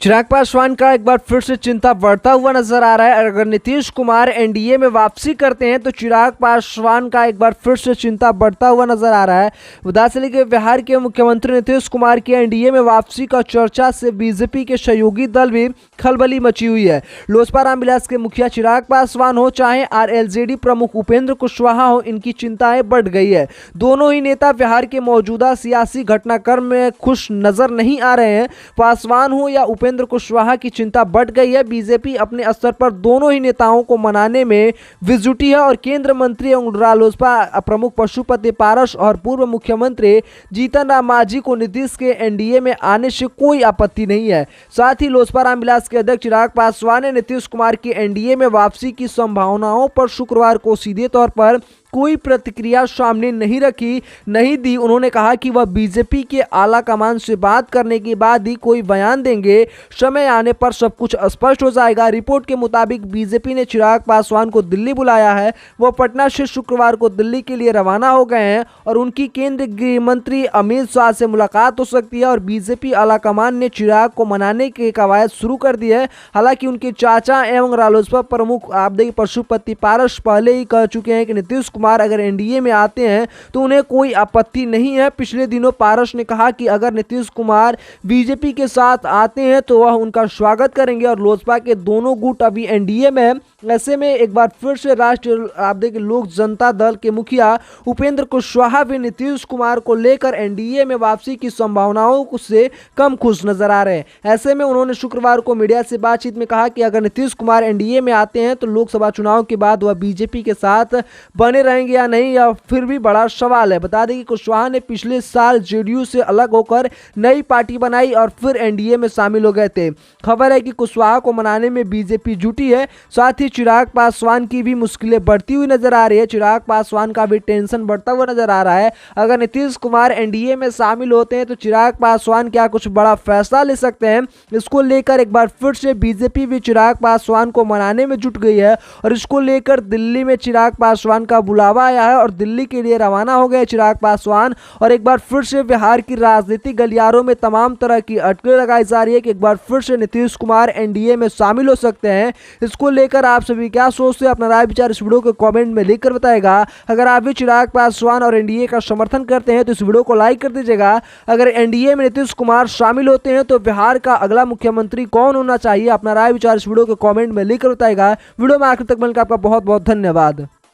चिराग पासवान का एक बार फिर से चिंता बढ़ता हुआ नजर आ रहा है। अगर नीतीश कुमार एनडीए में वापसी करते हैं तो चिराग पासवान का एक बार फिर से चिंता बढ़ता हुआ नजर आ रहा है। बता चले कि बिहार के मुख्यमंत्री नीतीश कुमार की एनडीए में वापसी का चर्चा से बीजेपी के सहयोगी दल भी खलबली मची हुई है। लोजपा रामविलास के मुखिया चिराग पासवान हो चाहे आरएलजेडी प्रमुख उपेंद्र कुशवाहा हो, इनकी चिंताएं बढ़ गई है। दोनों ही नेता बिहार के मौजूदा सियासी घटनाक्रम में खुश नजर नहीं आ रहे हैं। पासवान हो या उपेंद्र कुशवाहा की चिंता बढ़ गई है। बीजेपी अपने स्तर पर दोनों ही नेताओं को मनाने में जुटी है और केंद्र मंत्री एवं रालोसपा प्रमुख पशुपति पारस और पूर्व मुख्यमंत्री जीतन राम मांझी को नीतीश के एनडीए में आने से कोई आपत्ति नहीं है। साथ ही लोजपा रामविलास के अध्यक्ष चिराग पासवान ने नीतीश कुमार की एनडीए में वापसी की संभावनाओं पर शुक्रवार को सीधे तौर पर कोई प्रतिक्रिया सामने नहीं दी। उन्होंने कहा कि वह बीजेपी के आला कमान से बात करने के बाद ही कोई बयान देंगे। समय आने पर सब कुछ स्पष्ट हो जाएगा। रिपोर्ट के मुताबिक बीजेपी ने चिराग पासवान को दिल्ली बुलाया है। वह पटना से शुक्रवार को दिल्ली के लिए रवाना हो गए हैं और उनकी केंद्रीय गृह मंत्री अमित शाह से मुलाकात हो सकती है और बीजेपी आला कमान ने चिराग को मनाने की कवायद शुरू कर दी है। हालांकि उनके चाचा एवं रालोसपा प्रमुख पशुपति पारस पहले ही कह चुके हैं कि नीतीश कुमार अगर एनडीए में आते हैं तो उन्हें कोई आपत्ति नहीं है। पिछले दिनों पारस ने कहा कि अगर नीतीश कुमार बीजेपी के साथ आते हैं तो वह उनका स्वागत करेंगे और लोजपा के दोनों गुट अभी एनडीए में हैं। ऐसे में एक बार फिर से राष्ट्रीय लोक जनता दल के मुखिया उपेंद्र कुशवाहा भी नीतीश कुमार को लेकर एनडीए में वापसी की संभावनाओं से कम खुश नजर आ रहे हैं। ऐसे में उन्होंने शुक्रवार को मीडिया से बातचीत में कहा कि अगर नीतीश कुमार एनडीए में आते हैं तो लोकसभा चुनाव के बाद वह बीजेपी के साथ बने रहेंगे या नहीं, या फिर भी बड़ा सवाल है। बता दें कि कुशवाहा ने पिछले साल जेडीयू से अलग होकर नई पार्टी बनाई और फिर एनडीए में शामिल हो गए थे। खबर है कि कुशवाहा को मनाने में बीजेपी जुटी है। साथ ही चिराग पासवान की भी मुश्किलें बढ़ती हुई नजर आ रही है। चिराग पासवान का भी टेंशन बढ़ता हुआ नजर आ रहा है। अगर नीतीश कुमार एनडीए में शामिल होते हैं तो चिराग पासवान क्या कुछ बड़ा फैसला ले सकते हैं। इसको लेकर एक बार फिर से बीजेपी भी चिराग पासवान को मनाने में जुट गई है और इसको लेकर दिल्ली में चिराग पासवान का बुलावा आया है और दिल्ली के लिए रवाना हो गए चिराग पासवान। और एक बार फिर से बिहार की राजनीतिक गलियारों में तमाम तरह की अटकलें लगाई जा रही है कि एक बार फिर से नीतीश कुमार एनडीए में शामिल हो सकते हैं। इसको लेकर आप सभी क्या सोचते हैं? अपना राय विचार इस वीडियो को कमेंट में लिखकर बताएगा। अगर आप भी चिराग पासवान और एनडीए का समर्थन करते हैं तो इस वीडियो को लाइक कर दीजिएगा। अगर एनडीए में नीतीश कुमार शामिल होते हैं तो बिहार का अगला मुख्यमंत्री कौन होना चाहिए? अपना राय विचार इस वीडियो को कमेंट में लिखकर बताएगा। वीडियो में आखिर तक मिलकर आपका बहुत बहुत धन्यवाद।